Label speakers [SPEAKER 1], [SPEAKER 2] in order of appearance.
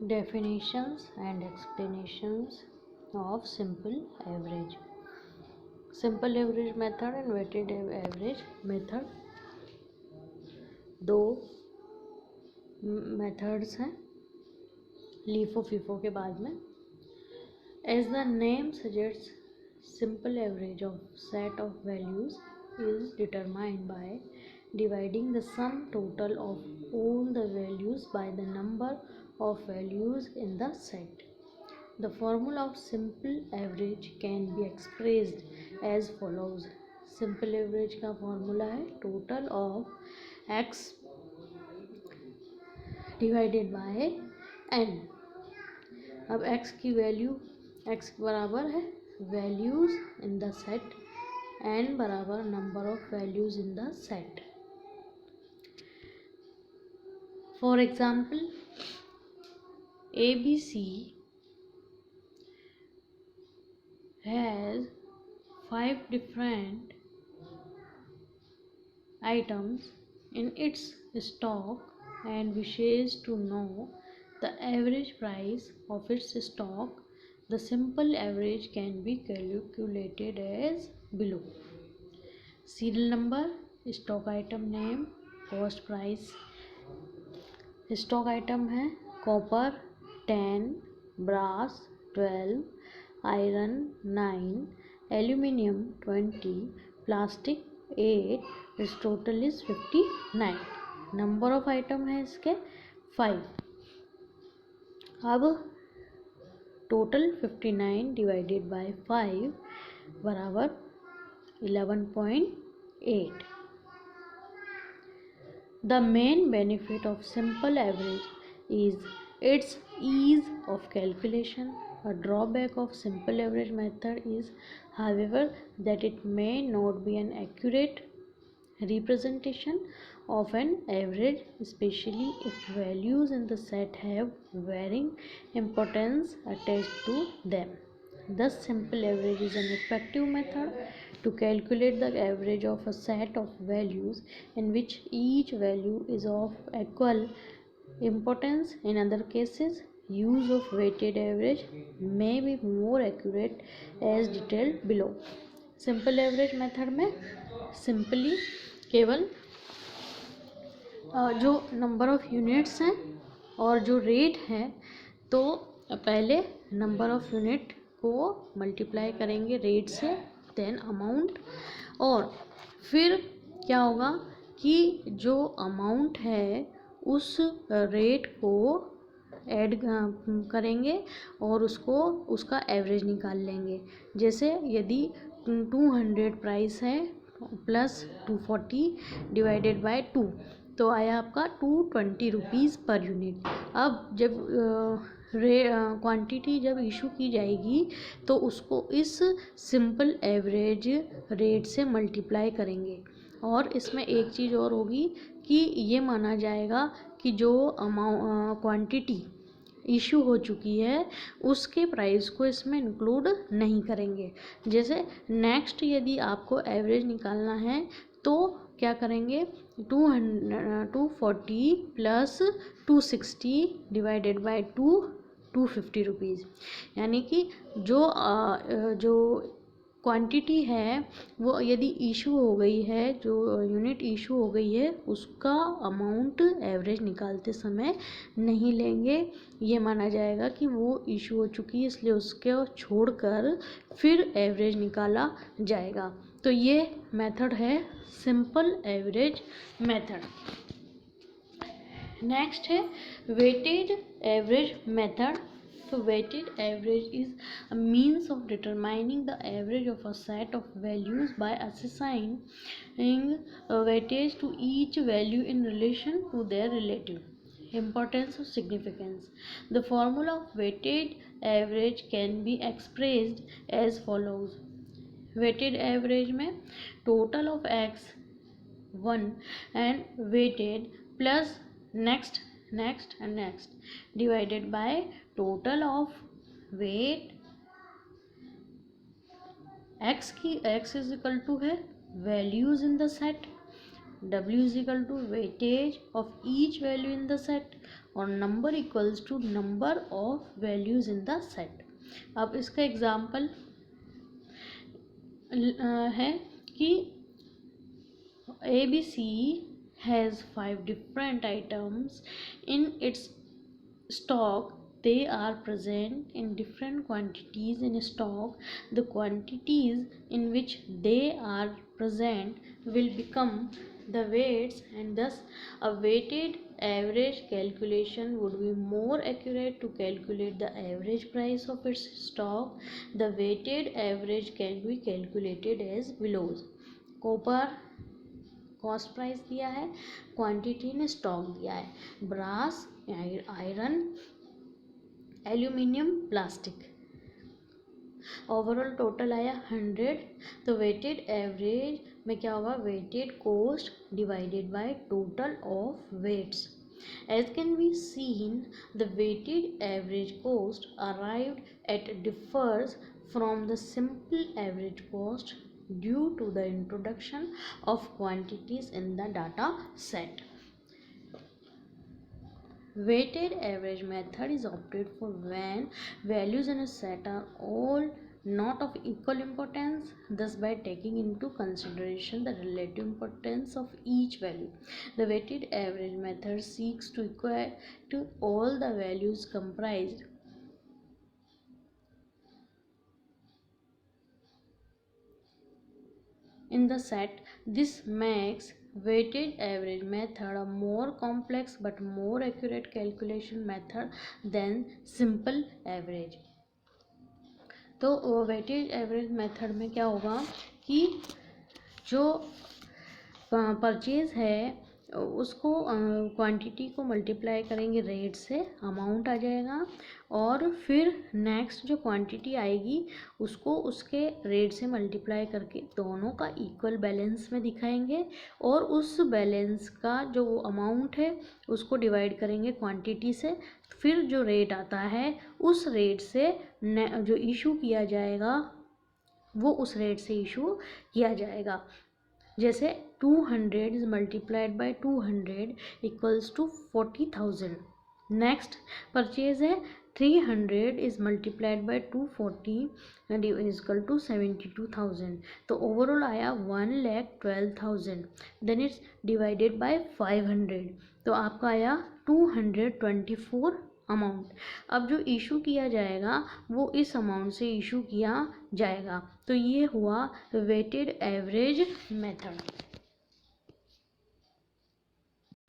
[SPEAKER 1] Definitions and explanations of simple average. Simple average method and weighted average method दो methods हैं LIFO FIFO के बाद में. As the name suggests, simple average of set of values is determined by dividing the sum total of all the values by the number of values in the set. The formula of simple average can be expressed as follows. Simple average का formula है total of x divided by n. अब x की value x बराबर है values in the set, n बराबर number of values in the set. For example ABC has 5 different items in its stock and wishes to know the average price of its stock. The simple average can be calculated as below. Serial number, stock item name, cost price. Stock item है copper 10, brass 12, iron 9, aluminium 20, plastic 8. इस total is 59. Number of item है इसके 5. अब total 59 divided by 5 बराबर 11.8. The main benefit of simple average is its ease of calculation. A drawback of simple average method is, however, that it may not be an accurate representation of an average, especially if values in the set have varying importance attached to them. Thus, simple average is an effective method to calculate the average of a set of values in which each value is of equal importance. In other cases, use of weighted average may be more accurate as detailed below. Simple average method में simply केवल जो number of units हैं और जो rate है तो पहले number of unit को मल्टीप्लाई करेंगे रेट से, देन अमाउंट, और फिर क्या होगा कि जो अमाउंट है उस रेट को ऐड करेंगे और उसका एवरेज निकाल लेंगे. जैसे यदि 200 प्राइस है प्लस 240 डिवाइडेड बाय 2 तो आया आपका 220 रुपीज़ पर यूनिट. अब जब क्वांटिटी जब इशू की जाएगी तो उसको इस सिंपल एवरेज रेट से मल्टीप्लाई करेंगे. और इसमें एक चीज़ और होगी कि ये माना जाएगा कि जो क्वांटिटी इशू हो चुकी है उसके प्राइस को इसमें इंक्लूड नहीं करेंगे. जैसे नेक्स्ट यदि आपको एवरेज निकालना है तो क्या करेंगे 240 प्लस 260 डिवाइडेड बाय 250 रुपीज़. यानी कि जो क्वांटिटी है वो यदि इशू हो गई है, जो यूनिट इशू हो गई है उसका अमाउंट एवरेज निकालते समय नहीं लेंगे. ये माना जाएगा कि वो इशू हो चुकी है इसलिए उसको छोड़कर फिर एवरेज निकाला जाएगा. तो ये मेथड है सिंपल एवरेज मेथड. नेक्स्ट है weighted average method. So weighted average is a means of determining the average of a set of values by assigning weightage to each value in relation to their relative importance or significance. The formula of weighted average can be expressed as follows. Weighted average में total of x 1 and weighted plus next and next divided by total of weight. x is equal to है values in the set, w is equal to weightage of each value in the set, और number equals to number of values in the set. अब इसका example है कि ABC has 5 different items in its stock. They are present in different quantities in stock. The quantities in which they are present will become the weights, and thus a weighted average calculation would be more accurate to calculate the average price of its stock. The weighted average can be calculated as below. Copper cost price दिया है, quantity में stock दिया है, brass, iron, aluminium, plastic. Overall total आया 100। तो weighted average में क्या होगा, weighted cost divided by total of weights. As can be seen, the weighted average cost arrived at differs from the simple average cost due to the introduction of quantities in the data set. Weighted average method is opted for when values in a set are all not of equal importance, thus by taking into consideration the relative importance of each value. The weighted average method seeks to equate all the values comprised in the set. This makes weighted average method a more complex but more accurate calculation method than simple average. तो weighted average method में क्या होगा कि जो purchase है उसको quantity को multiply करेंगे रेट से, अमाउंट आ जाएगा, और फिर नेक्स्ट जो क्वांटिटी आएगी उसको उसके रेट से मल्टीप्लाई करके दोनों का इक्वल बैलेंस में दिखाएंगे, और उस बैलेंस का जो अमाउंट है उसको डिवाइड करेंगे क्वांटिटी से, फिर जो रेट आता है उस रेट से जो इशू किया जाएगा वो उस रेट से इशू किया जाएगा। जैसे 200 is multiplied by 200 equals to 40,000। Next purchase है 300 is multiplied by 240 and is equal to 72,000। तो ओवरऑल आया 1,12,000। देन इट्स डिवाइडेड बाय 500, तो आपका आया 224 अमाउंट। अब जो इशू किया जाएगा वो इस अमाउंट से इशू किया जाएगा। तो ये हुआ वेटेड एवरेज मेथड।